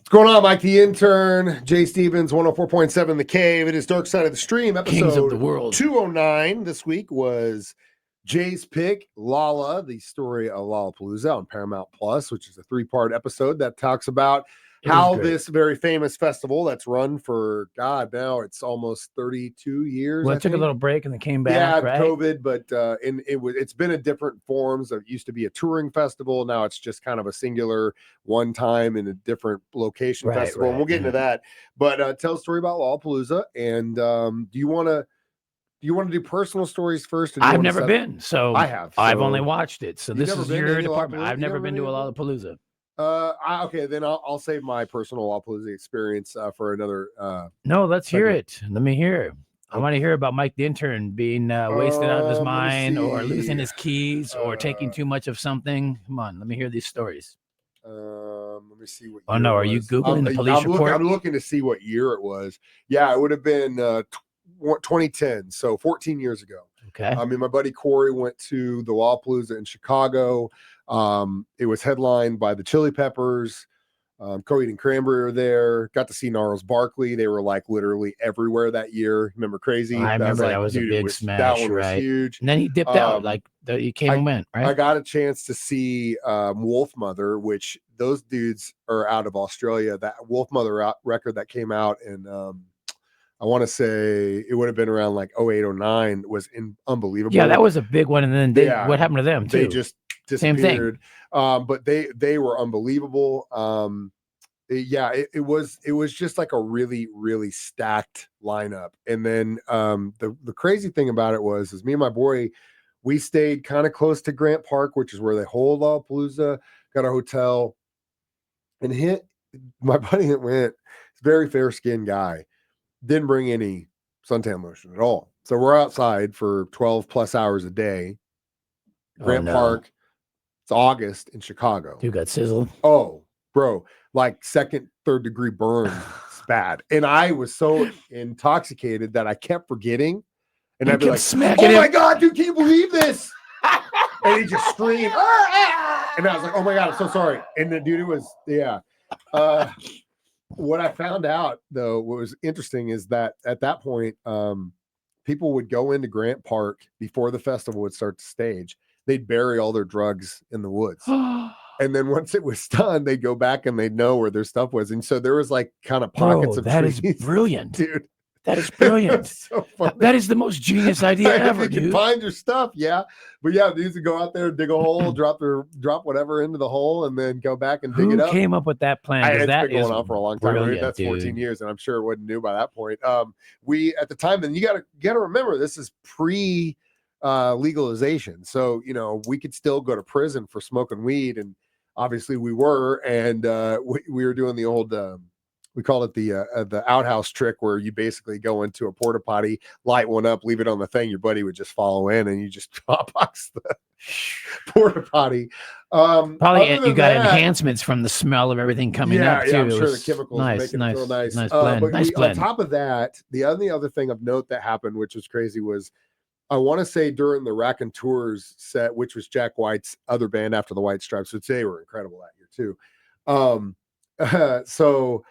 What's going on, Mike the Intern? Jay Stevens, 104.7 The Cave. It is Dark Side of the Stream, episode Kings of the World. 209. This week was Jay's pick, Lolla, the story of Lollapalooza on Paramount Plus, which is a 3-part episode that talks about how this very famous festival that's run for, God, now it's almost 32 years. Well, it took a little break and then came back, yeah, right? COVID, but it's been in different forms. It used to be a touring festival. Now it's just kind of a singular one time in a different location festival. And we'll get into that. But tell a story about Lollapalooza. And do you want to do personal stories first? I've never been, so I have. I've only watched it. So this is your department. I've never been to a Lollapalooza. Okay, then I'll save my personal Lollapalooza experience for another. No, let's hear it. Let me hear. I want to hear about Mike the Intern being wasted out of his mind or losing his keys or taking too much of something. Come on, let me hear these stories. Let me see what. Oh no, are you Googling the police report? I'm looking to see what year it was. Yeah, it would have been 2010, so 14 years ago. Okay. I mean, my buddy Corey went to the Lollapalooza in Chicago. It was headlined by the Chili Peppers. Coheed and Cranberry were there. Got to see Gnarls Barkley. They were like literally everywhere that year. Remember Crazy? I remember that was a big smash. That one was huge. And then he dipped out. Like he came and went. Right. I got a chance to see Wolf Mother, which those dudes are out of Australia. That Wolf Mother record that came out in I want to say it would have been around like 08, 09 was unbelievable. Yeah, that was a big one. And then what happened to them too? They just disappeared. Same thing. But they were unbelievable. It was just like a really, really stacked lineup. And then the crazy thing about it was me and my boy, we stayed kind of close to Grant Park, which is where they hold Lollapalooza, got a hotel, and my buddy that went, very fair-skinned guy, didn't bring any suntan lotion at all. So we're outside for 12 plus hours a day. Grant Park. It's August in Chicago. You got sizzled. Oh, bro, like second, third degree burn. It's bad. And I was so intoxicated that I kept forgetting. And I'd be like, oh my God, dude, can you believe this? And he just screamed. And I was like, oh my God, I'm so sorry. And the dude, it was, what I found out, though, what was interesting is that at that point, people would go into Grant Park before the festival would start to stage. They'd bury all their drugs in the woods. And then once it was done, they'd go back and they'd know where their stuff was. And so there was like kind of pockets of trees. That is brilliant. Dude. That is brilliant. So that is the most genius idea ever, you can find your stuff, yeah. But yeah, these would go out there, dig a hole, drop whatever into the hole, and then go back and dig it up. Who came up with that plan? It's been going on for a long time. That's 14 dude. years, and I'm sure it wasn't new by that point. We at the time, and you gotta remember, this is pre legalization, so we could still go to prison for smoking weed, and obviously we were, and we were doing the old. We call it the outhouse trick, where you basically go into a porta potty, light one up, leave it on the thing. Your buddy would just follow in, and you just hotbox the porta potty. Probably you got enhancements from the smell of everything coming up too. Yeah, I'm sure the chemicals make it feel nice. Nice blend. Nice blend. On top of that, the only other thing of note that happened, which was crazy, was I want to say during the Raconteurs set, which was Jack White's other band after the White Stripes, which they were incredible that year too. So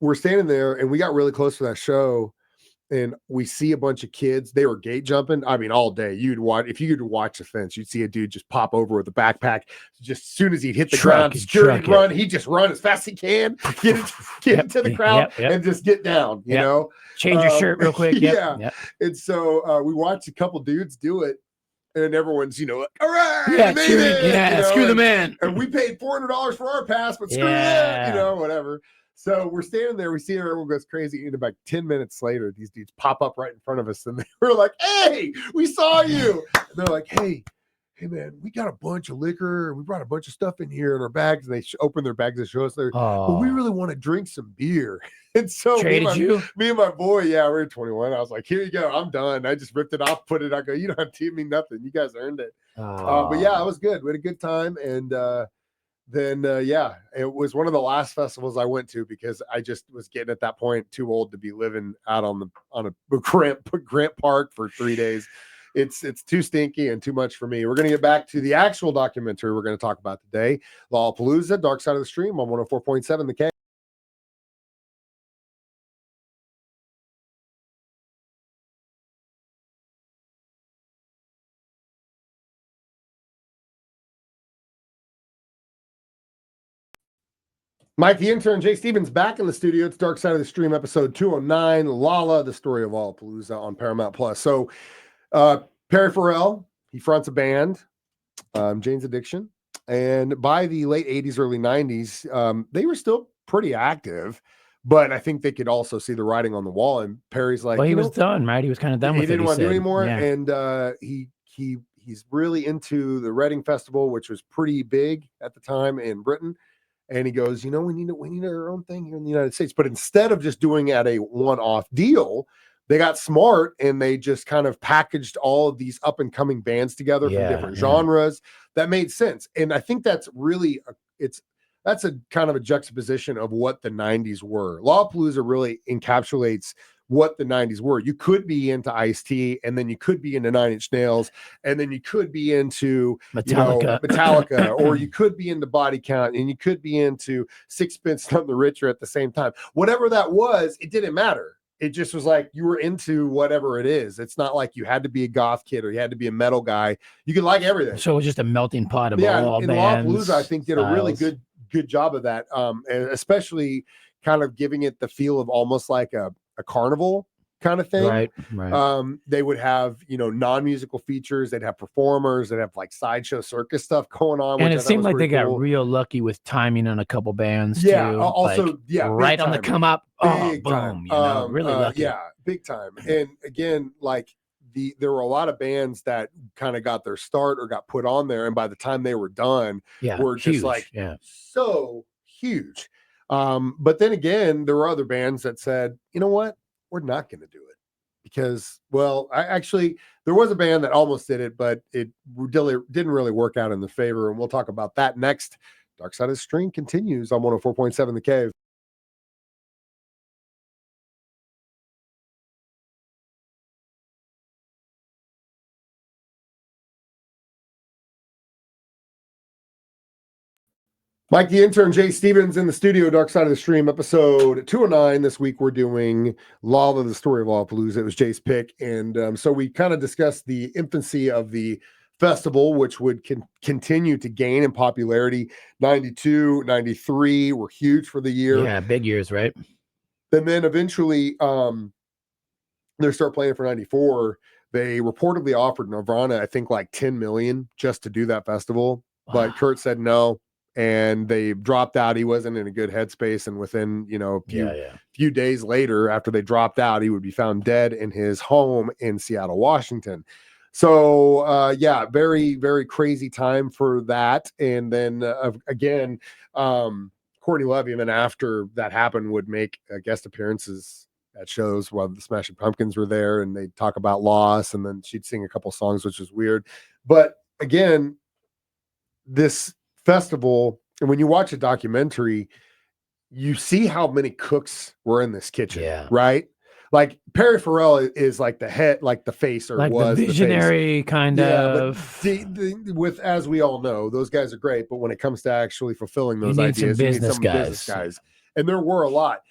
we're standing there, and we got really close to that show, and we see a bunch of kids. They were gate jumping. I mean, all day. If you could watch the fence, you'd see a dude just pop over with a backpack. Just as soon as he'd hit the ground, security run, he'd just run as fast as he can, get into the crowd, and just get down. You know, change your shirt real quick. Yep. And so we watched a couple dudes do it. And everyone's, like, all right, made it. Yeah, screw the man. And we paid $400 for our pass, but screw that, whatever. So we're standing there, we see everyone goes crazy, and about 10 minutes later, these dudes pop up right in front of us, and they were like, hey, we saw you. And they're like, hey, man, we got a bunch of liquor, and we brought a bunch of stuff in here in our bags, and they open their bags and show us but we really want to drink some beer. And so me and my boy, we were 21. I was like, here you go, I'm done. I just ripped it off, put it, I go, you don't have to give me nothing. You guys earned it. But yeah, it was good. We had a good time, and then it was one of the last festivals I went to, because I just was getting at that point too old to be living out on a Grant Park for 3 days. It's too stinky and too much for me. We're going to get back to the actual documentary we're going to talk about today, Lollapalooza, Dark Side of the Stream on 104.7 The Cave. Mike, the intern, Jay Stevens, back in the studio. It's Dark Side of the Stream, episode 209, Lolla, the story of Lollapalooza on Paramount Plus. So, Perry Farrell, he fronts a band, Jane's Addiction. And by the late 80s, early 90s, they were still pretty active. But I think they could also see the writing on the wall. And Perry's like, well, he was done, right? He was kind of done with it. He didn't want to do anymore. Yeah. And he's really into the Reading Festival, which was pretty big at the time in Britain. And he goes, we need our own thing here in the United States. But instead of just doing it at a one-off deal, they got smart and they just kind of packaged all of these up-and-coming bands together from different genres. That made sense. And I think that's really that's a kind of a juxtaposition of what the 90s were. Lollapalooza really encapsulates what the 90s were. You could be into Ice-T, and then you could be into Nine Inch Nails, and then you could be into Metallica, or you could be into Body Count, and you could be into Sixpence None the Richer at the same time. Whatever that was, it didn't matter. It just was like you were into whatever it is. It's not like you had to be a goth kid or you had to be a metal guy. You could like everything. So it was just a melting pot of all bands. Lollapalooza, I think, did a really good job of that, and especially kind of giving it the feel of almost like a carnival kind of thing. Right. They would have, non-musical features. They'd have performers. They'd have like sideshow circus stuff going on. And it seemed like they got real lucky with timing on a couple bands. Yeah. Too. Also, right on the come up. Big boom. Time. Really lucky. Yeah, big time. And again, like there were a lot of bands that kind of got their start or got put on there, and by the time they were done, were just so huge. But then again, there were other bands that said, you know what, we're not going to do it because, well, there was a band that almost did it, but it didn't really work out in the favor. And we'll talk about that next. Dark Side of the Stream continues on 104.7 The Cave. Mike, the intern, Jay Stevens in the studio, Dark Side of the Stream, episode 209. This week we're doing Lolla, the story of Lollapalooza. It was Jay's pick. And so we kind of discussed the infancy of the festival, which would continue to gain in popularity. 92, 93 were huge for the year. Yeah, big years, right? And then eventually they start playing for 94. They reportedly offered Nirvana, I think, like 10 million just to do that festival. Wow. But Kurt said no. And they dropped out. He wasn't in a good headspace. And within, a few days later, after they dropped out, he would be found dead in his home in Seattle, Washington. So, very, very crazy time for that. And then again, Courtney Love, even after that happened, would make guest appearances at shows while the Smashing Pumpkins were there, and they'd talk about loss. And then she'd sing a couple songs, which was weird. But again, this festival, and when you watch a documentary, you see how many cooks were in this kitchen, right? Like Perry Farrell is like the head, like the face, or like was the visionary kind of. But with, as we all know, those guys are great, but when it comes to actually fulfilling those ideas, you need some business guys. And there were a lot.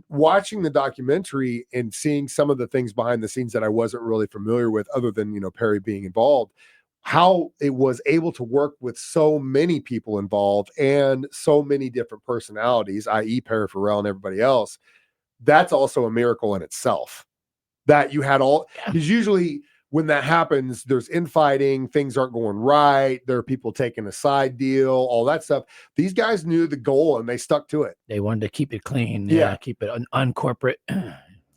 Watching the documentary and seeing some of the things behind the scenes that I wasn't really familiar with, other than Perry being involved, how it was able to work with so many people involved and so many different personalities, i.e. Perry Farrell and everybody else. That's also a miracle in itself, that you had all, because usually when that happens, there's infighting, things aren't going right, there are people taking a side deal, all that stuff. These guys knew the goal and they stuck to it. They wanted to keep it clean. Keep it uncorporate.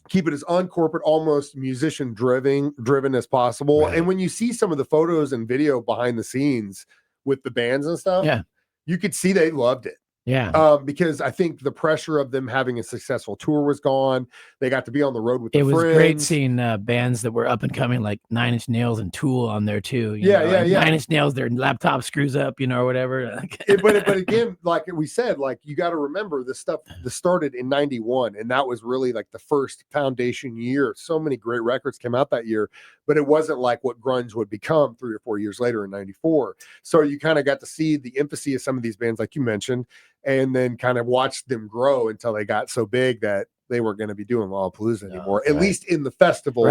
Keep it as uncorporate, almost musician driven as possible. Right. And when you see some of the photos and video behind the scenes with the bands and stuff, you could see they loved it. Because I think the pressure of them having a successful tour was gone. They got to be on the road with their friends. It was great seeing bands that were up and coming, like Nine Inch Nails and Tool on there too. Nine Inch Nails, their laptop screws up, or whatever. but again, like we said, like you got to remember this stuff that started in 91, and that was really like the first foundation year. So many great records came out that year, but it wasn't like what grunge would become 3 or 4 years later in 94. So you kind of got to see the infancy of some of these bands, like you mentioned, and then kind of watched them grow until they got so big that they weren't going to be doing Lollapalooza anymore, at least in the festival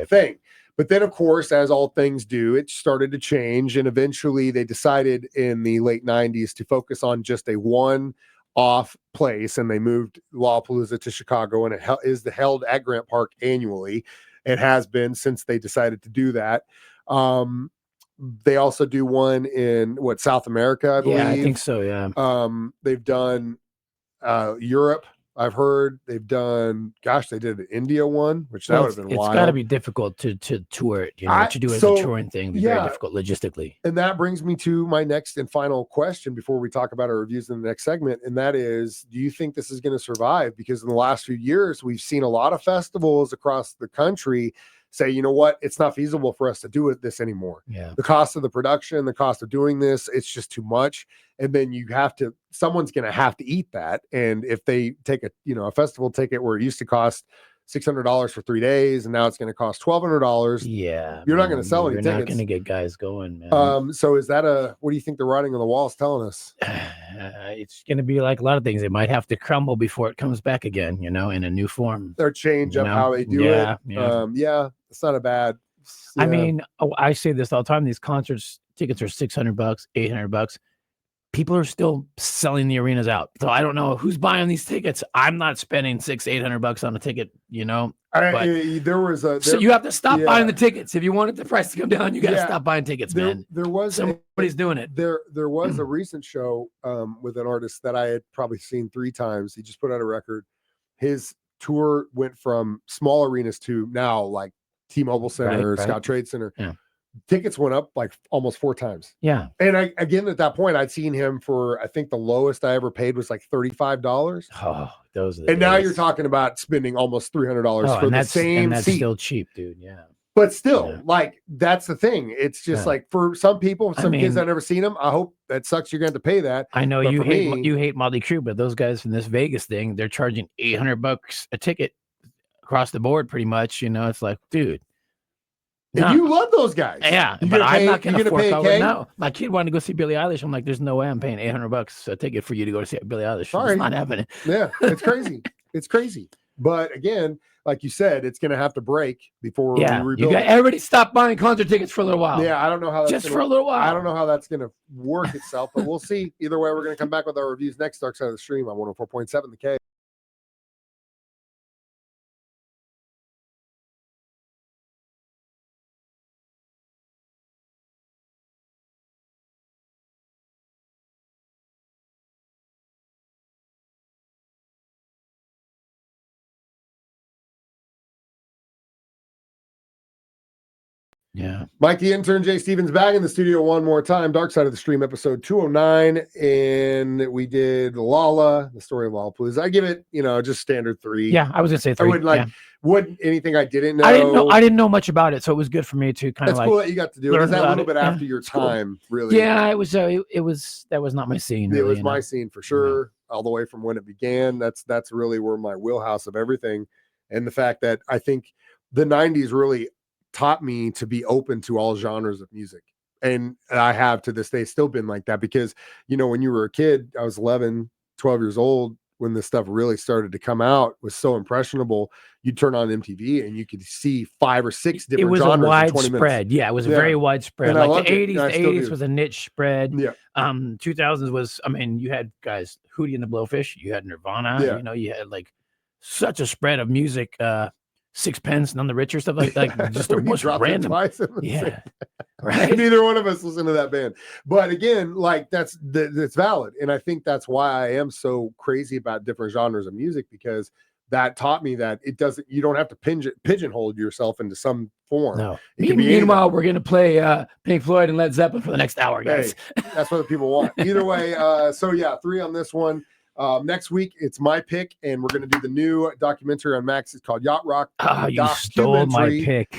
thing. But then, of course, as all things do, it started to change. And eventually they decided in the late 90s to focus on just a one off place, and they moved Lollapalooza to Chicago, and it is held at Grant Park annually. It has been since they decided to do that. They also do one in South America, I believe. Yeah, I think so. Yeah. They've done Europe. I've heard they've done. Gosh, they did an India one, which that would have been wild. It's got to be difficult to tour it. To do it as a touring thing. Very difficult logistically. And that brings me to my next and final question before we talk about our reviews in the next segment, and that is, do you think this is going to survive? Because in the last few years, we've seen a lot of festivals across the country say, you know what, it's not feasible for us to do this anymore. Yeah. The cost of the production, the cost of doing this, it's just too much. And then someone's going to have to eat that. And if they take a festival ticket where it used to cost $600 for 3 days, and now it's going to cost $1,200. Yeah, you're not going to sell any tickets. You're not going to get guys going, man. So is that what do you think the writing on the wall is telling us? It's going to be like a lot of things. It might have to crumble before it comes back again, in a new form. Or change up how they do it. Yeah, it's not a bad. I mean, I say this all the time. These concerts tickets are $600, $800. People are still selling the arenas out. So I don't know who's buying these tickets. I'm not spending $600-800 on a ticket, So you have to stop buying the tickets. If you wanted the price to come down, you got to stop buying tickets, man. Somebody's doing it. There was a recent show with an artist that I had probably seen 3 times. He just put out a record. His tour went from small arenas to now like T-Mobile Center, Scott Trade Center. Yeah. Tickets went up like almost 4 times. Yeah. And again, at that point, I'd seen him for, I think the lowest I ever paid was like $35. Oh, those are the days. Now you're talking about spending almost $300 for the same and that's seat. Still cheap, dude. Yeah. But still, like, that's the thing. It's just like for some people, kids I've never seen them. I hope that sucks. You're going to have to pay that. I know you hate Motley Crue, but those guys from this Vegas thing, they're charging $800 a ticket across the board, pretty much. It's like, dude. And you love those guys. Yeah, but I'm not going to fork over. No, my kid wanted to go see Billie Eilish. I'm like, there's no way I'm paying $800 a ticket for you to go to see Billie Eilish. Sorry. It's not happening. Yeah, it's crazy. It's crazy. But again, like you said, it's going to have to break before we rebuild. Everybody stop buying concert tickets for a little while. Yeah, I don't know how that's for a little while. I don't know how that's going to work itself, but we'll see. Either way, we're going to come back with our reviews next. Dark Side of the Stream on 104.7 The K. Yeah. Mike the Intern, Jay Stevens back in the studio one more time. Dark Side of the Stream episode 209. And we did Lolla, the story of Lollapalooza. I give it, just standard 3. Yeah, I was gonna say 3. I wouldn't anything I didn't know. I didn't know much about it, so it was good for me to kind of cool that you got to do it. Is that a little bit after your time, really? Yeah, it was that was not my scene. Really, it was my scene for sure, all the way from when it began. That's really where my wheelhouse of everything. And the fact that I think the 90s really taught me to be open to all genres of music. And I have to this day still been like that because, when you were a kid, I was 11, 12 years old when this stuff really started to come out, was so impressionable. You'd turn on MTV and you could see 5 or 6 different genres. It was widespread. Yeah, it was very widespread. And like the 80s was a niche spread. Yeah. 2000s was, you had guys, Hootie and the Blowfish, you had Nirvana, you had like such a spread of music, Sixpence, None the Richer, stuff like just the most random. Yeah, right. Neither one of us listen to that band, but again, like that's valid, and I think that's why I am so crazy about different genres of music because that taught me that you don't have to pigeonhole yourself into some form. No. Meanwhile, we're gonna play Pink Floyd and Led Zeppelin for the next hour, guys. Hey, that's what the people want. Either way, 3 on this one. Next week it's my pick, and we're going to do the new documentary on Max. It's called Yacht Rock. You stole my pick.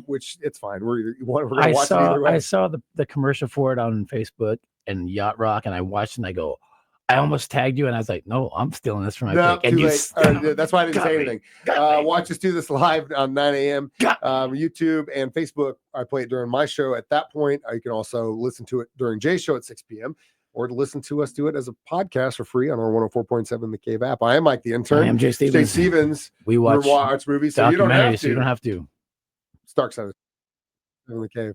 Which it's fine. We're going to watch it either way. I saw the commercial for it on Facebook and Yacht Rock, and I watched and I go, I almost tagged you, and I was like, no, I'm stealing this from my pick. And that's why I didn't say anything. Watch us do this live on 9 a.m. YouTube and Facebook. I play it during my show at that point. You can also listen to it during Jay's show at 6 p.m. or to listen to us do it as a podcast for free on our 104.7 The Cave app. I am Mike the Intern. I am Jay Stevens. We watch movies, so you don't have to. You don't have to. It's Dark Side of the Cave.